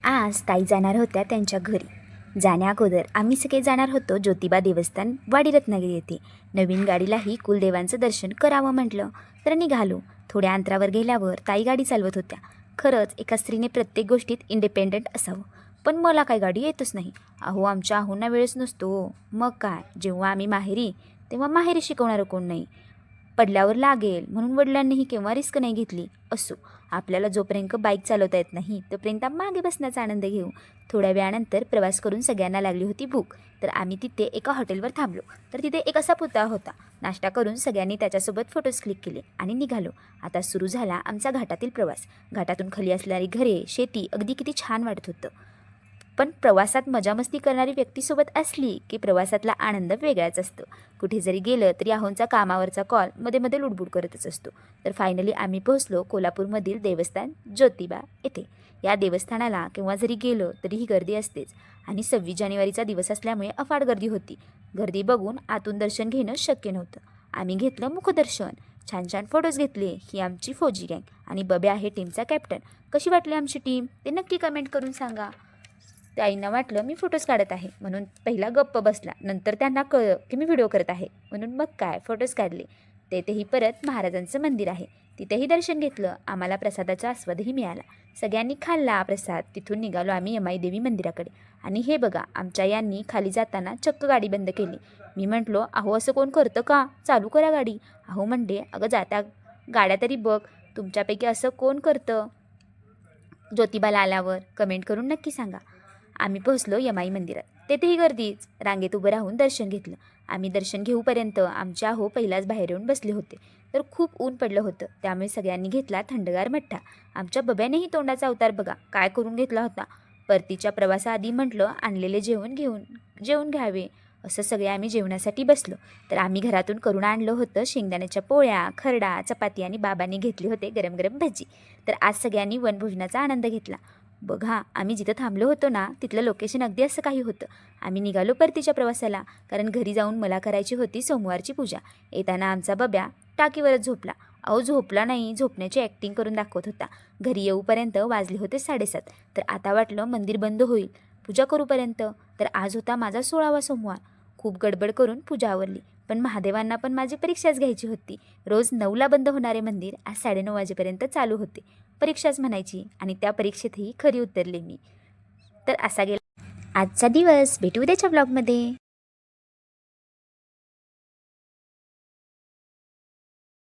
आज ताई जाणार होत्या त्यांच्या घरी. जाण्या अगोदर आम्ही सगळे जाणार होतो ज्योतिबा देवस्थान वाडी रत्नागिरी येथे. नवीन गाडीलाही कुलदेवांचं दर्शन करावं म्हटलं तर निघालो. थोड्या अंतरावर गेल्यावर ताई गाडी चालवत होत्या. खरंच एका स्त्रीने प्रत्येक गोष्टीत इंडिपेंडंट असावं, पण मला काही गाडी येतच नाही. अहो आमच्या आहोंना वेळच नसतो. मग काय, जेव्हा आम्ही माहेरी तेव्हा माहेरी शिकवणारं कोण नाही. पडल्यावर लागेल म्हणून वडिलांनीही केव्हा रिस्क नाही घेतली. असो, आपल्याला जोपर्यंत बाईक चालवता येत नाही तोपर्यंत मागे बसण्याचा आनंद घेऊ. थोड्या वेळानंतर प्रवास करून सगळ्यांना लागली होती भूक. तर आम्ही तिथे एका हॉटेलवर थांबलो. तर तिथे एक असा पुतळा होता. नाश्ता करून सगळ्यांनी त्याच्यासोबत फोटोज क्लिक केले आणि निघालो. आता सुरू झाला आमचा घाटातील प्रवास. घाटातून खाली असणारी घरे, शेती अगदी किती छान वाटत होतं. पण प्रवासात मजामस्ती करणारी व्यक्तीसोबत असली की प्रवासातला आनंद वेगळाच असतो. कुठे जरी गेलं तरी आहोंचा कामावरचा कॉल मध्ये मध्ये लुडबुड करतच असतो. तर फायनली आम्ही पोहोचलो कोल्हापूरमधील देवस्थान ज्योतिबा येथे. या देवस्थानाला केव्हा जरी गेलो तरीही गर्दी असतेच आणि 26 जानेवारीचा दिवस असल्यामुळे अफाट गर्दी होती. गर्दी बघून आतून दर्शन घेणं शक्य नव्हतं. आम्ही घेतलं मुखदर्शन. छान छान फोटोज घेतले. ही आमची फौजी गँग आणि बबे आहे टीमचा कॅप्टन. कशी वाटली आमची टीम ते नक्की कमेंट करून सांगा. ताईंना वाटलं मी फोटोज काढत आहे म्हणून पहिला गप्प बसला. नंतर त्यांना कळलं की मी व्हिडिओ करत आहे म्हणून मग काय फोटोज काढले. तेथेही परत महाराजांचं मंदिर आहे, तिथेही दर्शन घेतलं. आम्हाला प्रसादाचा आस्वादही मिळाला. सगळ्यांनी खाल्ला प्रसाद. तिथून निघालो आम्ही यमाई देवी मंदिराकडे. आणि हे बघा, आमच्या यांनी खाली जाताना चक्क गाडी बंद केली. मी म्हटलो, अहो असं कोण करतं का, चालू करा गाडी. अहो म्हणते, अगं जात्या गाड्या तरी बघ, तुमच्यापैकी असं कोण करतं. ज्योतिबाला आल्यावर कमेंट करून नक्की सांगा. आम्ही पोहोचलो यमाई मंदिरात. तेथेही गर्दीच. रांगेत उभं राहून दर्शन घेतलं. आम्ही दर्शन घेऊपर्यंत आमच्या अहो पहिलाच बाहेर येऊन बसले होते. तर खूप ऊन पडलं होतं, त्यामुळे सगळ्यांनी घेतला थंडगार मठ्ठा. आमच्या बब्यानेही तोंडाचा अवतार बघा काय करून घेतला होता. परतीच्या प्रवासाआधी म्हटलं आणलेले जेवण घ्यावे. असं सगळे आम्ही जेवणासाठी बसलो. तर आम्ही घरातून करून आणलं होतं शेंगदाण्याच्या पोळ्या, खरडा, चपाती आणि बाबांनी घेतली होते गरम गरम भजी. तर आज सगळ्यांनी वनभोजनाचा आनंद घेतला. बघा, आम्ही जिथं थांबलो होतो ना तिथलं लोकेशन अगदी असं काही होतं. आम्ही निघालो परतीच्या प्रवासाला, कारण घरी जाऊन मला करायची होती सोमवारची पूजा. येताना आमचा बब्या टाकीवरच झोपला. अहो झोपला नाही, झोपण्याची ॲक्टिंग करून दाखवत होता. घरी येऊपर्यंत वाजले होते 7:30. तर आता वाटलं मंदिर बंद होईल पूजा करूपर्यंत. तर आज होता माझा 16वा सोमवार. खूप गडबड करून पूजा आवरली, पण महादेवांना पण माझी परीक्षाच घ्यायची होती. रोज 9ला बंद होणारे मंदिर आज 9:30 वाजेपर्यंत चालू होते. परीक्षाच म्हणायची आणि त्या परीक्षेतही खरी उतरले मी. तर असा गेला आजचा दिवस. भेटू उद्याच्या ब्लॉगमध्ये.